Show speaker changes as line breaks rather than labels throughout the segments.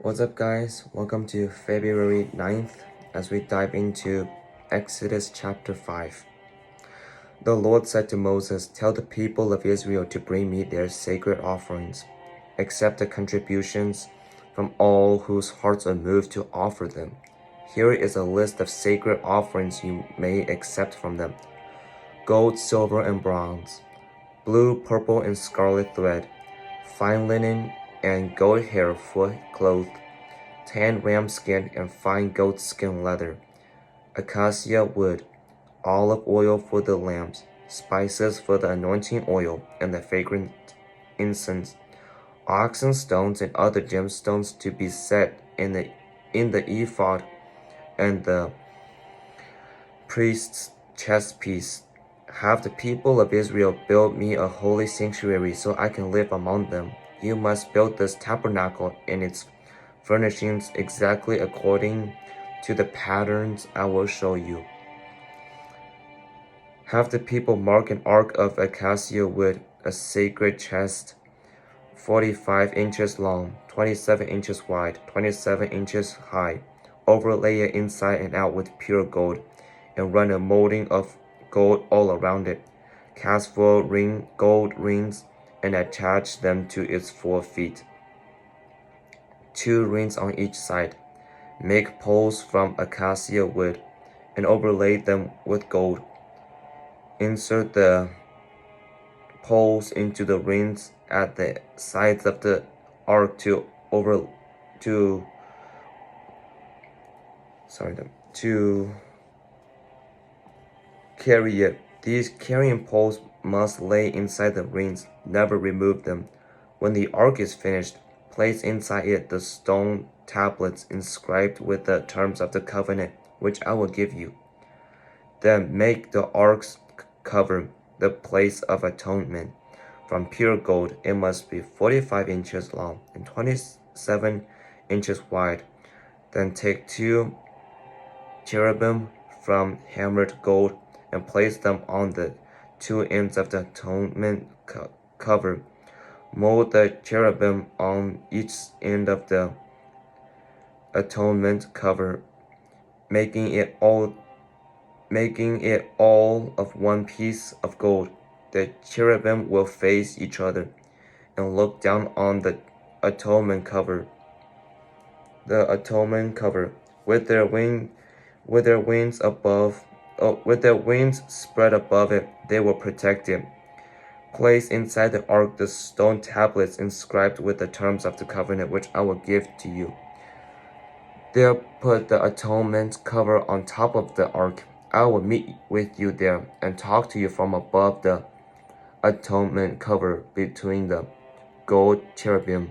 What's up, guys? Welcome to February 9th as we dive into Exodus chapter 5. The Lord said to Moses, "Tell the people of Israel to bring me their sacred offerings. Accept the contributions from all whose hearts are moved to offer them. Here is a list of sacred offerings you may accept from them: gold, silver, and bronze, blue, purple, and scarlet thread, fine linen, and goat hair for cloth, tanned ram skin and fine goat skin leather, acacia wood, olive oil for the lamps, spices for the anointing oil and the fragrant incense, oxen stones and other gemstones to be set in the ephod and the priest's chest piece. Have the people of Israel build me a holy sanctuary so I can live among them. You must build this tabernacle and its furnishings exactly according to the patterns I will show you. Have the people mark an ark of acacia wood, a sacred chest, 45 inches long, 27 inches wide, 27 inches high. Overlay it inside and out with pure gold, and run a molding of gold all around it. Cast 4 gold rings and attach them to its 4 feet. 2 rings on each side. Make poles from acacia wood and overlay them with gold. Insert the poles into the rings at the sides of the ark to carry it. These carrying poles must lay inside the rings. Never remove them. When the ark is finished, place inside it the stone tablets inscribed with the terms of the covenant which I will give you. Then make the ark's cover, the place of atonement, from pure gold. It must be 45 inches long and 27 inches wide. Then take 2 cherubim from hammered gold and place them on the 2 ends of the atonement cover. Mold the cherubim on each end of the atonement cover, making it all of one piece of gold. The cherubim will face each other and look down on the atonement cover. With their wings spread above it, they will protect it. Place inside the ark the stone tablets inscribed with the terms of the covenant which I will give to you. There put the atonement cover on top of the ark. I will meet with you there and talk to you from above the atonement cover between the gold cherubim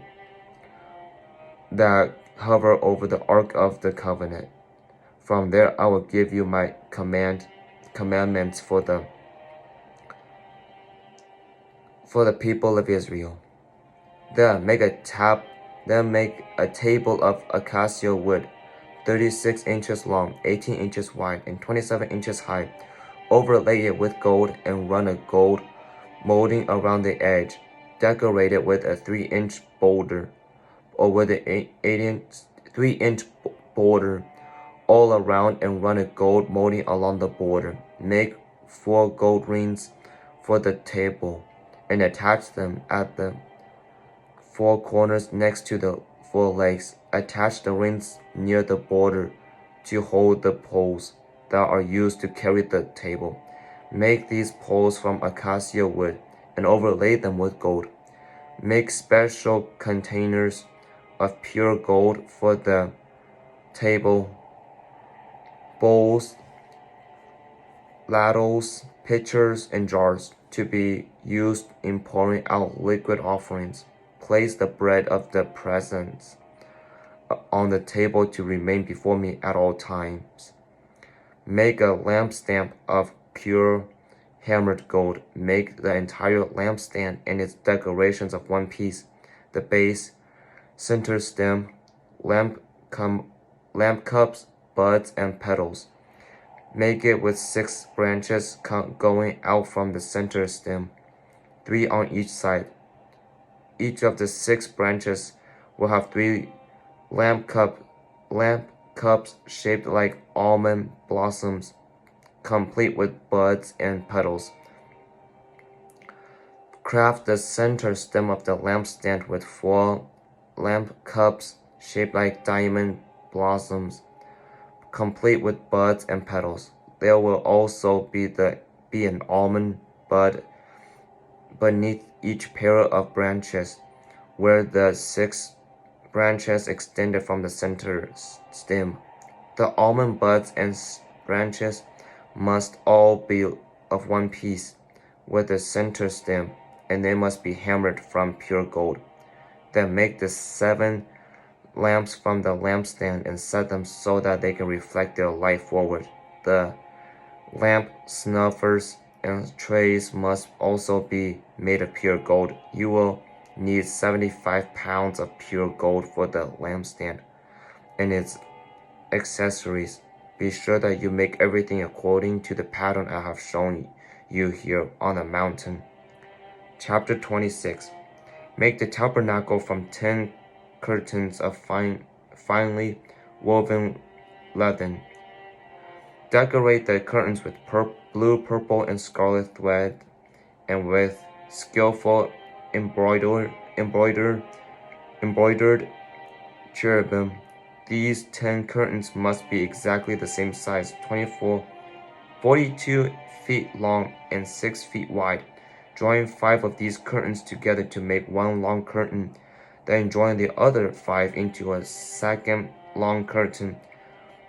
that hover over the ark of the covenant. From there I will give you my commandments for the people of Israel. Then make a table of acacia wood, 36 inches long, 18 inches wide, and 27 inches high. Overlay it with gold and run a gold molding around the edge. Decorate it with a 3-inch border, or with an 3-inch border all around, and run a gold molding along the border. Make 4 gold rings for the table and attach them at the 4 corners next to the 4 legs. Attach the rings near the border to hold the poles that are used to carry the table. Make these poles from acacia wood and overlay them with gold. Make special containers of pure gold for the table: bowls, ladles, pitchers, and jars to be used in pouring out liquid offerings. Place the bread of the presence on the table to remain before me at all times. Make a lampstand of pure hammered gold. Make the entire lampstand and its decorations of one piece: the base, center stem, lamp cups, buds, and petals. Make it with 6 branches going out from the center stem, 3 on each side. Each of the 6 branches will have 3 lamp cups shaped like almond blossoms, complete with buds and petals. Craft the center stem of the lampstand with 4 lamp cups shaped like diamond blossoms, complete with buds and petals. There will also be an almond bud beneath each pair of branches, where the 6 branches extended from the center stem. The almond buds and branches must all be of one piece with the center stem, and they must be hammered from pure gold. Then make the 7 lamps from the lampstand and set them so that they can reflect their light forward. The lamp snuffers and trays must also be made of pure gold. You will need 75 pounds of pure gold for the lampstand and its accessories. Be sure that you make everything according to the pattern I have shown you here on the mountain. Chapter 26. Make the tabernacle from 10 curtains of finely woven leather. Decorate the curtains with blue, purple, and scarlet thread, and with skillful embroidered cherubim. These 10 curtains must be exactly the same size, 42 feet long and 6 feet wide. Join 5 of these curtains together to make one long curtain. Then join the other 5 into a second long curtain.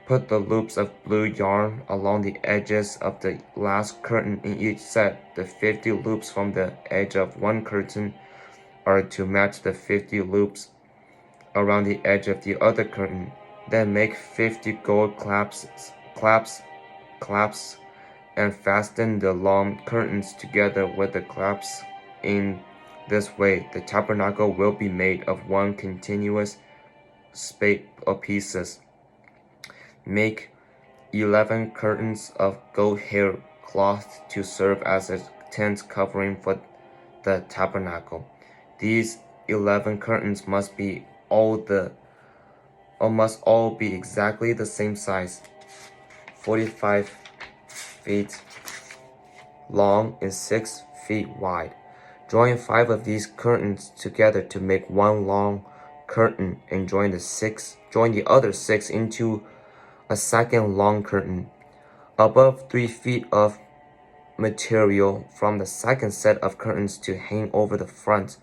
Put the loops of blue yarn along the edges of the last curtain in each set. The 50 loops from the edge of one curtain are to match the 50 loops around the edge of the other curtain. Then make 50 gold clasps and fasten the long curtains together with the clasps. In this way, the tabernacle will be made of one continuous space of pieces. Make 11 curtains of goat hair cloth to serve as a tent covering for the tabernacle. These 11 curtains must all be exactly the same size, 45 feet long and 6 feet wide. Join 5 of these curtains together to make one long curtain, and join the other 6 into a second long curtain. Above 3 feet of material from the second set of curtains to hang over the front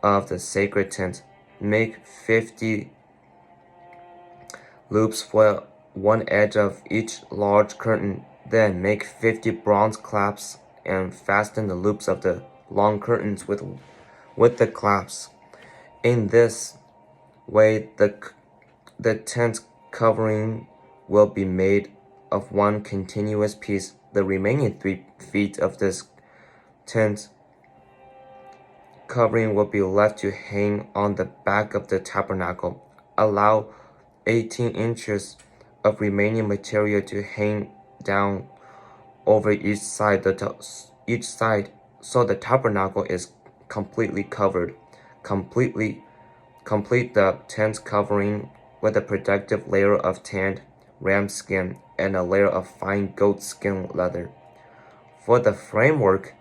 of the sacred tent. Make 50 loops for one edge of each large curtain. Then make 50 bronze clasps and fasten the loops of the long curtains with the clasps. In this way, the tent covering will be made of one continuous piece. The remaining 3 feet of this tent covering will be left to hang on the back of the tabernacle. Allow 18 inches of remaining material to hang down over each side, so the tabernacle is completely covered. Complete the tent covering with a protective layer of tanned ram skin and a layer of fine goat skin leather. For the framework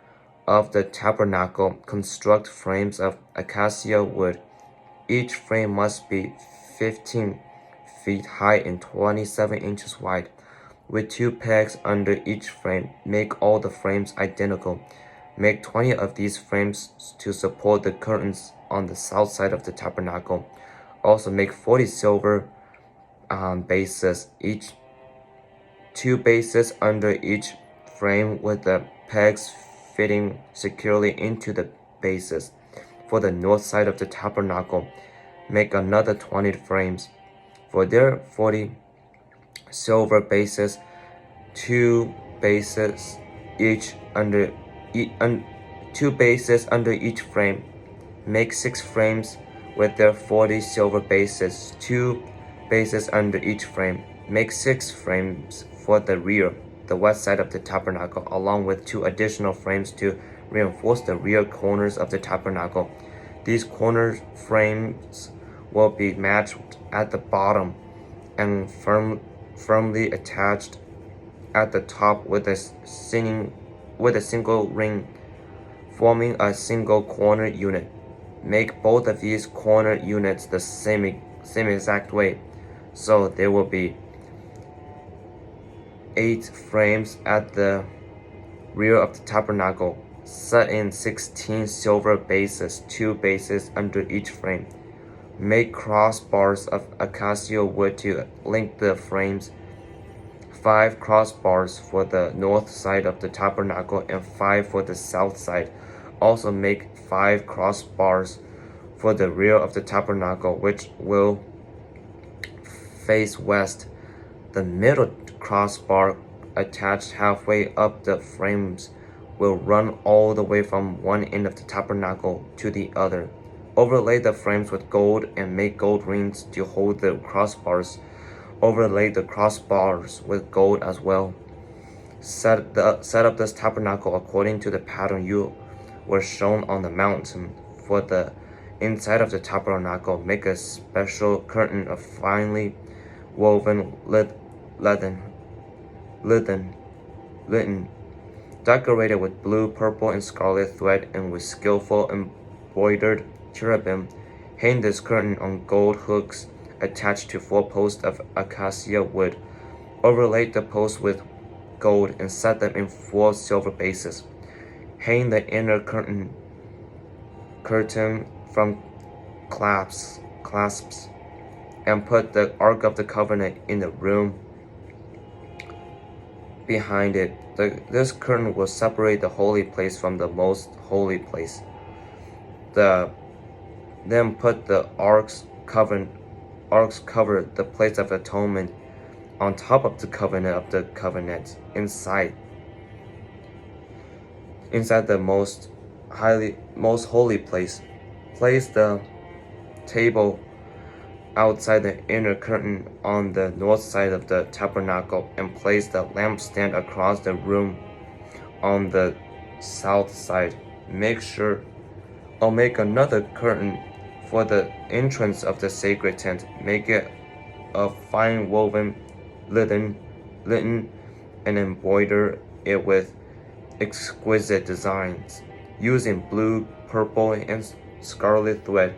of the tabernacle, construct frames of acacia wood. Each frame must be 15 feet high and 27 inches wide, with 2 pegs under each frame. Make all the frames identical. Make 20 of these frames to support the curtains on the south side of the tabernacle. Also make 40 silver bases, 2 bases under each frame with the pegs fitting securely into the bases. For the north side of the tabernacle, make another 20 frames. For their 40 silver bases, 2 bases under each frame. Make 6 frames with their 40 silver bases, 2 bases under each frame. Make 6 frames for the rear, the west side of the tabernacle, along with 2 additional frames to reinforce the rear corners of the tabernacle. These corner frames will be matched at the bottom and firmly attached at the top with a single ring, forming a single corner unit. Make both of these corner units the same exact way, so there will be 8 frames at the rear of the tabernacle, set in 16 silver bases, 2 bases under each frame. Make crossbars of acacia wood to link the frames, 5 crossbars for the north side of the tabernacle and 5 for the south side. Also make 5 crossbars for the rear of the tabernacle, which will face west. The middle crossbar attached halfway up the frames will run all the way from one end of the tabernacle to the other. Overlay the frames with gold and make gold rings to hold the crossbars. Overlay the crossbars with gold as well. Set up this tabernacle according to the pattern you were shown on the mountain. For the inside of the tabernacle, make a special curtain of finely woven linen, decorated with blue, purple, and scarlet thread and with skillful embroidered cherubim. Hang this curtain on gold hooks attached to 4 posts of acacia wood. Overlay the posts with gold and set them in 4 silver bases. Hang the inner curtain from clasps, and put the Ark of the Covenant in the room behind it. This curtain will separate the holy place from the most holy place. Then put the Ark's cover, the place of atonement, on top of the covenant of the covenant, inside the most holy place. Place the table outside the inner curtain on the north side of the tabernacle, and place the lampstand across the room on the south side. Make another curtain for the entrance of the sacred tent. Make it of fine woven linen and embroider it with exquisite designs. Using blue, purple, and scarlet thread,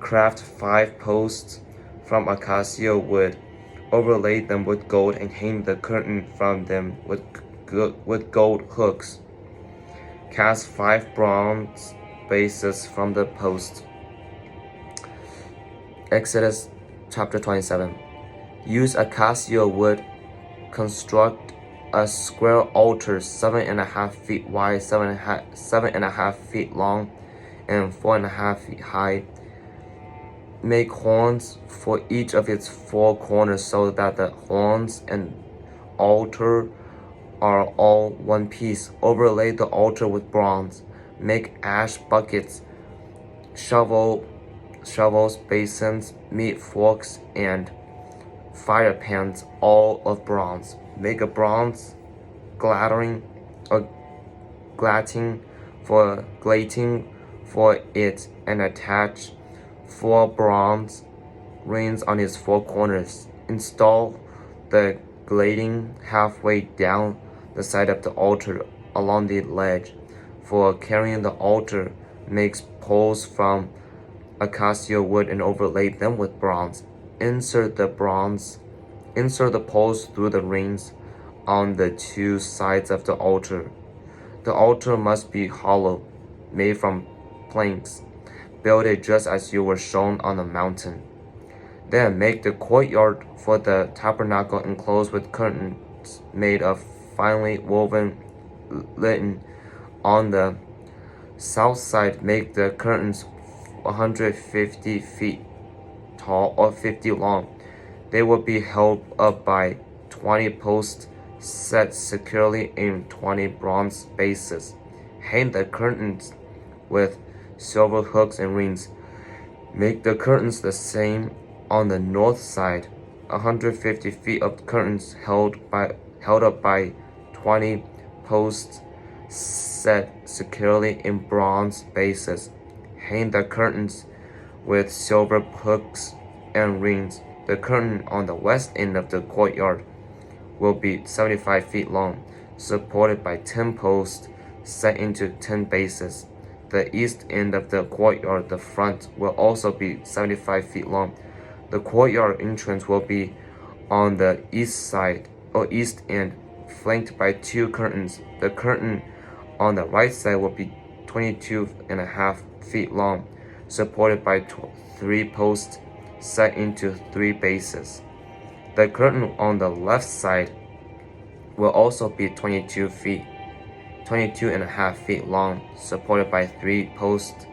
craft 5 posts from acacia wood. Overlay them with gold and hang the curtain from them with gold hooks. Cast 5 bronze bases from the posts. Exodus chapter 27. Use acacia wood. Construct a square altar 7.5 feet wide, 7.5 feet long, and 4.5 feet high. Make horns for each of its 4 corners so that the horns and altar are all one piece. Overlay the altar with bronze. Make ash buckets, shovels, basins, meat forks, and fire pans, all of bronze. Make a bronze grating for it and attach 4 bronze rings on its 4 corners. Install the grating halfway down the side of the altar along the ledge. For carrying the altar, make poles from acacia wood and overlay them with bronze. Insert the poles through the rings on the 2 sides of the altar. The altar must be hollow, made from planks. Build it just as you were shown on the mountain. Then make the courtyard for the tabernacle enclosed with curtains made of finely woven linen. On the south side, make the curtains 150 feet tall or 50 long. They will be held up by 20 posts set securely in 20 bronze bases. Hang the curtains with silver hooks and rings. Make the curtains the same on the north side. 150 feet of curtains held up by 20 posts set securely in bronze bases. Hang the curtains with silver hooks and rings. The curtain on the west end of the courtyard will be 75 feet long, supported by 10 posts set into 10 bases. The east end of the courtyard, the front, will also be 75 feet long. The courtyard entrance will be on the east side or east end, flanked by 2 curtains. The curtain on the right side will be 22.5 feet long, supported by 3 posts set into 3 bases. The curtain on the left side will also be 22.5 feet long, supported by 3 posts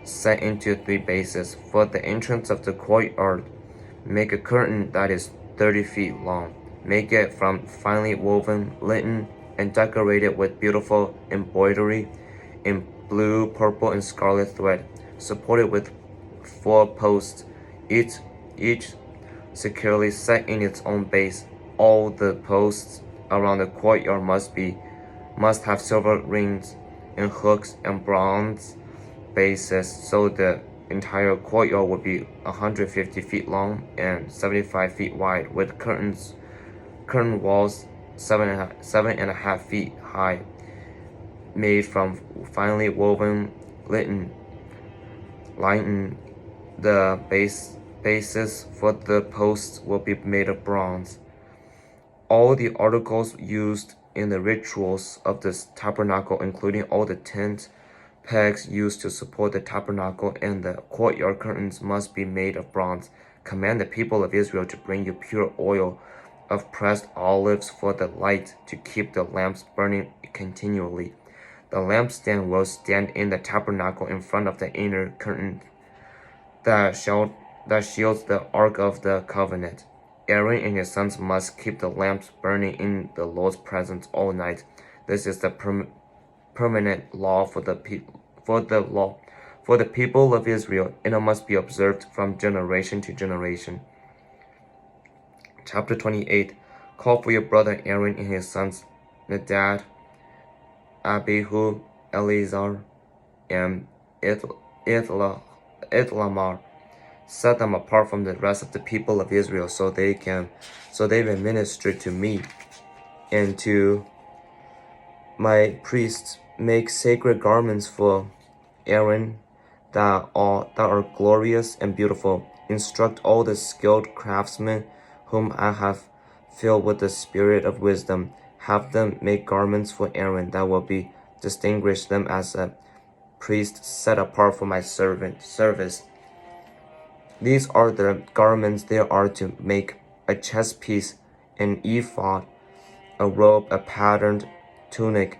set into 3 bases. For the entrance of the courtyard, make a curtain that is 30 feet long. Make it from finely woven linen and decorate it with beautiful embroidery in blue, purple, and scarlet thread, supported with 4 posts, each securely set in its own base. All the posts around the courtyard must have silver rings and hooks and bronze bases, so the entire courtyard will be 150 feet long and 75 feet wide, with curtain walls 7.5 feet high, made from finely woven linen. The bases for the posts will be made of bronze. All the articles used in the rituals of this tabernacle, including all the tent pegs used to support the tabernacle and the courtyard curtains, must be made of bronze. Command the people of Israel to bring you pure oil of pressed olives for the light, to keep the lamps burning continually. The lampstand will stand in the tabernacle in front of the inner curtain that shields the Ark of the Covenant. Aaron and his sons must keep the lamps burning in the Lord's presence all night. This is the permanent law for the people of Israel, and it must be observed from generation to generation. Chapter 28. Call for your brother Aaron and his sons Nadab, Abihu, Eleazar, and Ithamar. Set them apart from the rest of the people of Israel, so they may minister to me and to my priests. Make sacred garments for Aaron that are glorious and beautiful. Instruct all the skilled craftsmen whom I have filled with the spirit of wisdom. Have them make garments for Aaron that will distinguish them as a priest set apart for my service. These are the garments they are to make: a chest piece, an ephod, a robe, a patterned tunic,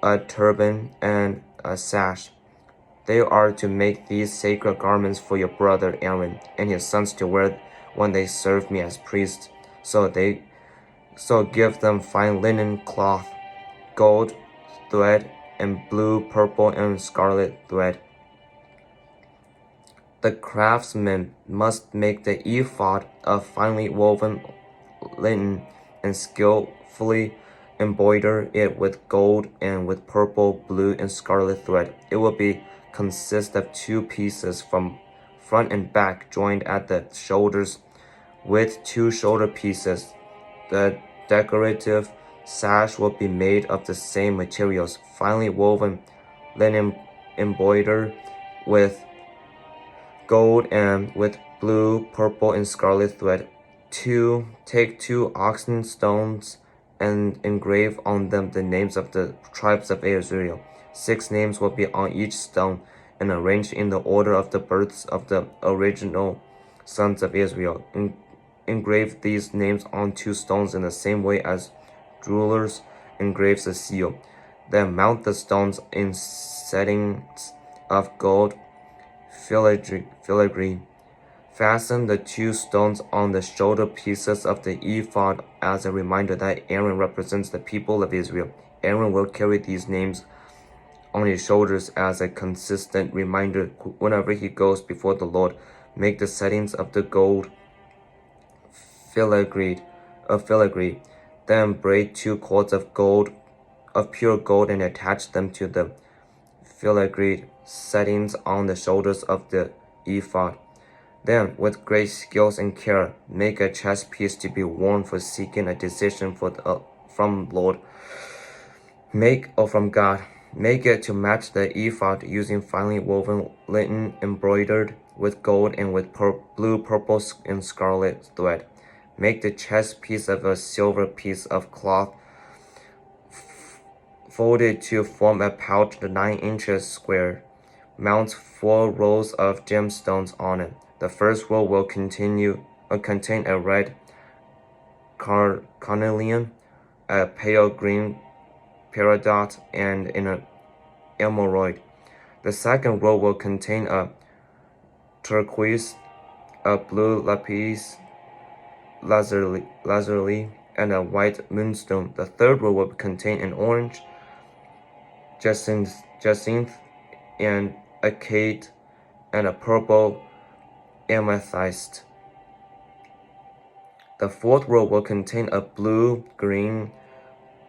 a turban, and a sash. They are to make these sacred garments for your brother Aaron and his sons to wear when they serve me as priests. So give them fine linen cloth, gold thread, and blue, purple, and scarlet thread. The craftsman must make the ephod of finely woven linen and skillfully embroider it with gold and with purple, blue, and scarlet thread. It will consist of 2 pieces from front and back, joined at the shoulders with 2 shoulder pieces. The decorative sash will be made of the same materials, finely woven linen embroidered with gold and with blue, purple, and scarlet thread. Take 2 oxen stones and engrave on them the names of the tribes of Israel. 6 names will be on each stone, and arranged in the order of the births of the original sons of Israel. Engrave these names on 2 stones in the same way as jewelers engraves a seal. Then mount the stones in settings of gold filigree. Fasten the 2 stones on the shoulder pieces of the ephod as a reminder that Aaron represents the people of Israel. Aaron will carry these names on his shoulders as a consistent reminder whenever he goes before the Lord. Make the settings of the gold filigree. Then braid 2 cords of pure gold and attach them to the filigree settings on the shoulders of the ephod. Then, with great skill and care, make a chest piece to be worn for seeking a decision from Lord. From God. Make it to match the ephod using finely woven linen embroidered with gold and with blue, purple, and scarlet thread. Make the chest piece of a silver piece of cloth folded to form a pouch 9 inches square. Mount 4 rows of gemstones on it. The first row will contain a red carnelian, a pale green peridot, and an emerald. The second row will contain a turquoise, a blue lapis lazuli, and a white moonstone. The third row will contain an orange, jacinth, and agate, and a purple amethyst. The fourth row will contain a blue, green,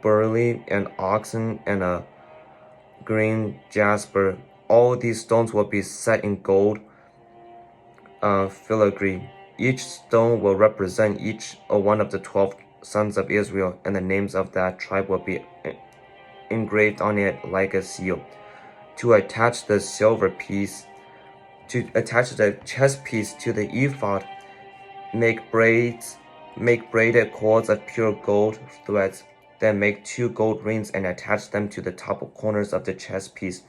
beryl, and oxen, and a green jasper. All these stones will be set in gold filigree. Each stone will represent each one of the 12 sons of Israel, and the names of that tribe will be engraved on it like a seal. To attach the chest piece to the ephod, make braided cords of pure gold threads. Then make 2 gold rings and attach them to the top corners of the chest piece.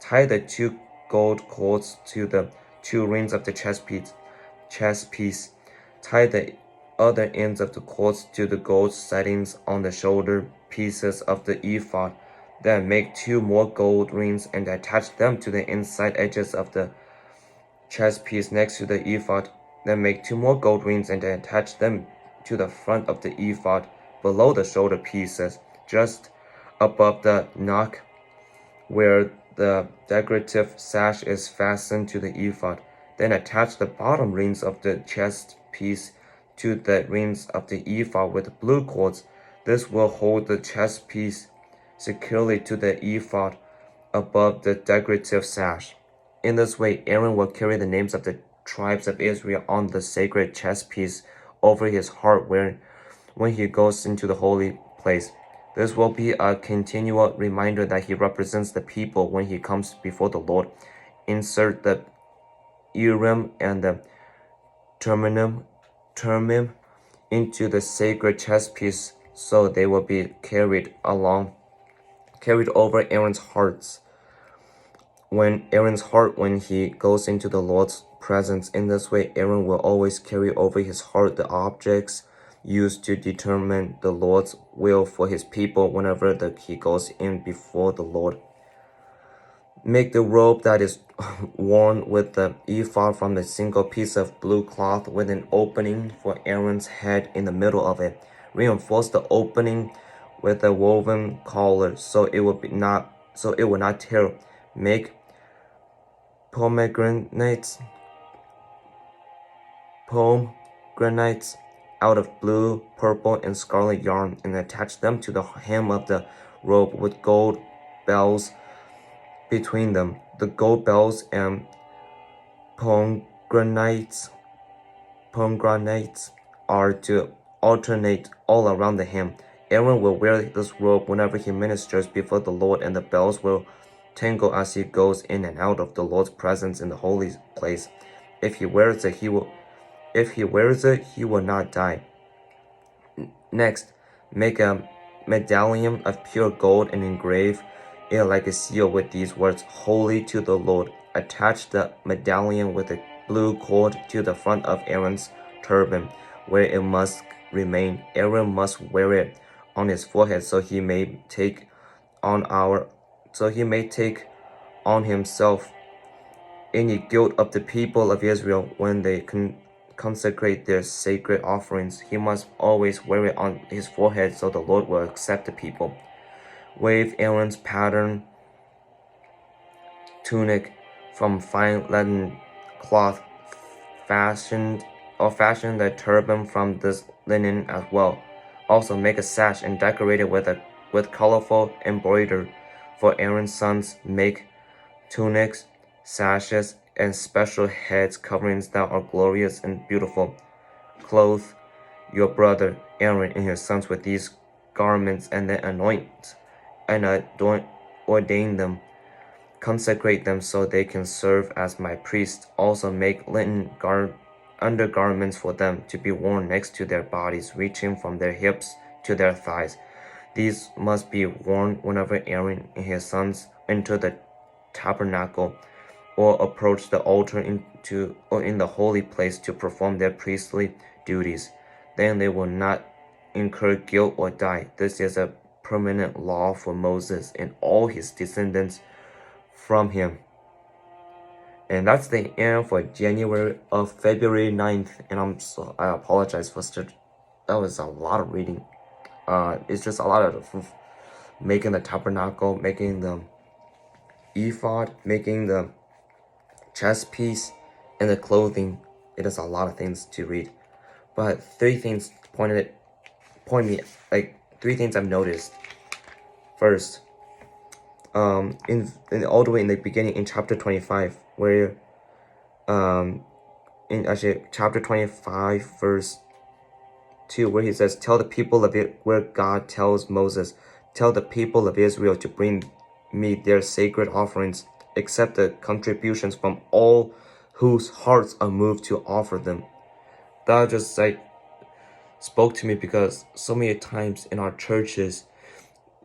Tie the 2 gold cords to the 2 rings of the chest piece. Tie the other ends of the cords to the gold settings on the shoulder pieces of the ephod. Then make 2 more gold rings and attach them to the inside edges of the chest piece next to the ephod. Then make 2 more gold rings and attach them to the front of the ephod below the shoulder pieces, just above the nock where the decorative sash is fastened to the ephod. Then attach the bottom rings of the chest piece to the rings of the ephod with blue cords. This will hold the chest piece securely to the ephod above the decorative sash. In this way, Aaron will carry the names of the tribes of Israel on the sacred chest piece over his heart when he goes into the holy place. This will be a continual reminder that he represents the people when he comes before the Lord. Insert the Urim and the Thummim into the sacred chest piece so they will be carried over Aaron's heart when he goes into the Lord's presence. In this way, Aaron will always carry over his heart the objects used to determine the Lord's will for his people whenever he goes in before the Lord. Make the robe that is worn with the ephod from a single piece of blue cloth with an opening for Aaron's head in the middle of it. Reinforce the opening with a woven collar so it will not tear. Make pomegranates out of blue, purple, and scarlet yarn and attach them to the hem of the robe with gold bells between them. The gold bells and pomegranates are to alternate all around the hem. Aaron will wear this robe whenever he ministers before the Lord, and the bells will tingle as he goes in and out of the Lord's presence in the holy place. If he wears it, he will not die. Next, make a medallion of pure gold and engrave it like a seal with these words, "Holy to the Lord." Attach the medallion with a blue cord to the front of Aaron's turban, where it must remain. Aaron must wear it on his forehead so he may take on himself any guilt of the people of Israel when they consecrate their sacred offerings. He must always wear it on his forehead so the Lord will accept the people. Wave Aaron's pattern tunic from fine linen cloth, fashion the turban from this linen as well. Also make a sash and decorate it with colorful embroidery for Aaron's sons. Make tunics, sashes, and special head coverings that are glorious and beautiful. Clothe your brother Aaron and his sons with these garments, and then anoint and ordain them. Consecrate them so they can serve as my priests. Also make linen undergarments for them to be worn next to their bodies, reaching from their hips to their thighs. These must be worn whenever Aaron and his sons enter the tabernacle or approach the altar in the holy place to perform their priestly duties. Then they will not incur guilt or die. This is a permanent law for Moses and all his descendants from him. And that's the end for February 9th. And I apologize for that was a lot of reading. It's just a lot of making the tabernacle, making the ephod, making the chest piece, and the clothing. It is a lot of things to read. But three things three things I've noticed. First, in all the way in the beginning in chapter 25, where in actually chapter 25 verse 2, where he says, tell the people of it, where God tells Moses, tell the people of Israel to bring me their sacred offerings, accept the contributions from all whose hearts are moved to offer them. That just spoke to me, because so many times in our churches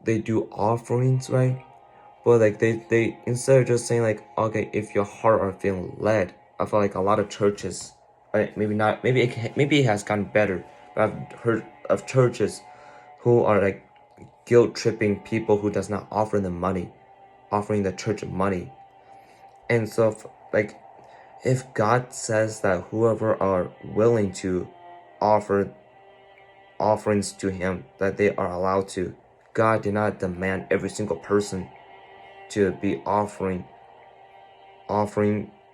they do offerings, right? But they instead of just saying okay, if your heart are feeling led, I feel like a lot of churches, maybe not, maybe it has gotten better, but I've heard of churches who are guilt tripping people who does not offer them money, offering the church money. And so if God says that whoever are willing to offer offerings to him, that they are allowed to, God did not demand every single person to be offering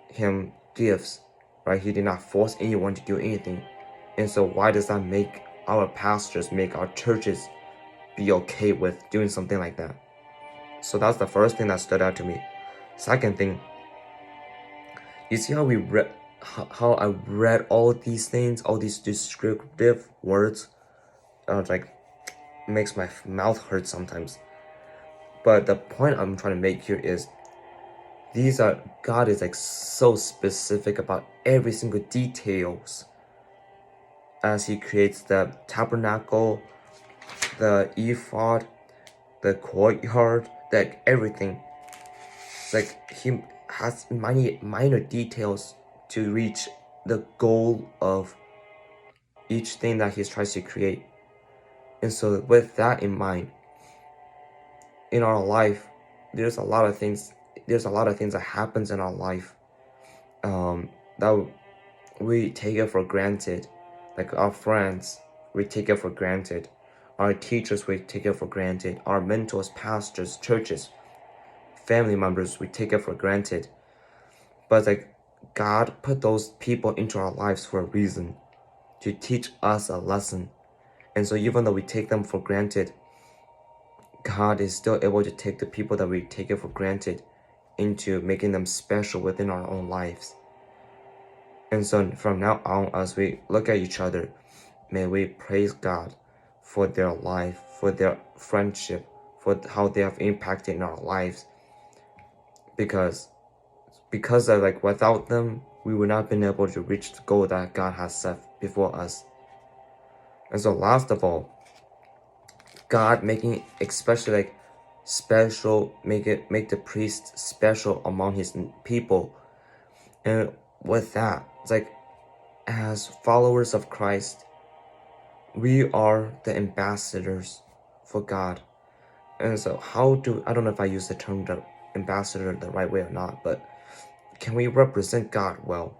him gifts, right? He did not force anyone to do anything. And so why does that make our pastors, make our churches be okay with doing something like that? So that's the first thing that stood out to me. Second thing, you see how I read all these things, all these descriptive words, makes my mouth hurt sometimes. But the point I'm trying to make here is, God is so specific about every single details as he creates the tabernacle, the ephod, the courtyard, everything. He has minor details to reach the goal of each thing that he tries to create. And so with that in mind, in our life, there's a lot of things that happens in our life that we take it for granted. Like our friends, we take it for granted. Our teachers, we take it for granted. Our mentors, pastors, churches, family members, we take it for granted. But God put those people into our lives for a reason, to teach us a lesson. And so even though we take them for granted, God is still able to take the people that we take it for granted into making them special within our own lives. And so from now on, as we look at each other, may we praise God for their life, for their friendship, for how they have impacted in our lives. Because without them, we would not have been able to reach the goal that God has set before us. And so last of all, God making especially special, make the priest special among his people. And with that, it's as followers of Christ, we are the ambassadors for God. And so I don't know if I use the term the ambassador the right way or not, but can we represent God well?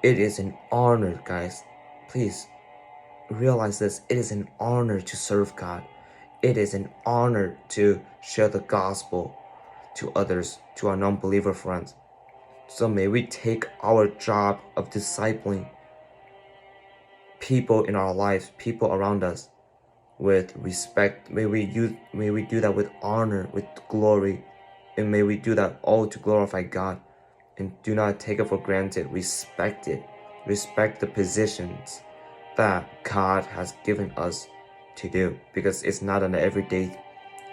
It is an honor, guys. Please realize this. It is an honor to serve God. It is an honor to share the gospel to others, to our non-believer friends. So may we take our job of discipling people in our lives, people around us, with respect. May we do that with honor, with glory, And may we do that all to glorify God, and do not take it for granted. Respect it. Respect the positions that God has given us to do, because it's not an everyday,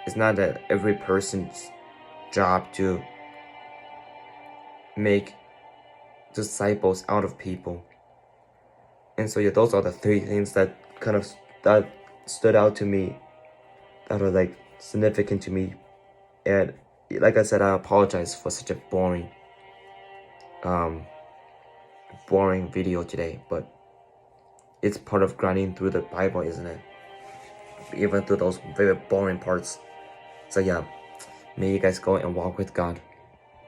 it's not every person's job to make disciples out of people. And so yeah, those are the three things that that stood out to me, that are like significant to me. And like I said, I apologize for such a boring video today, but it's part of grinding through the Bible, isn't it? Even through those very boring parts. So yeah, may you guys go and walk with God.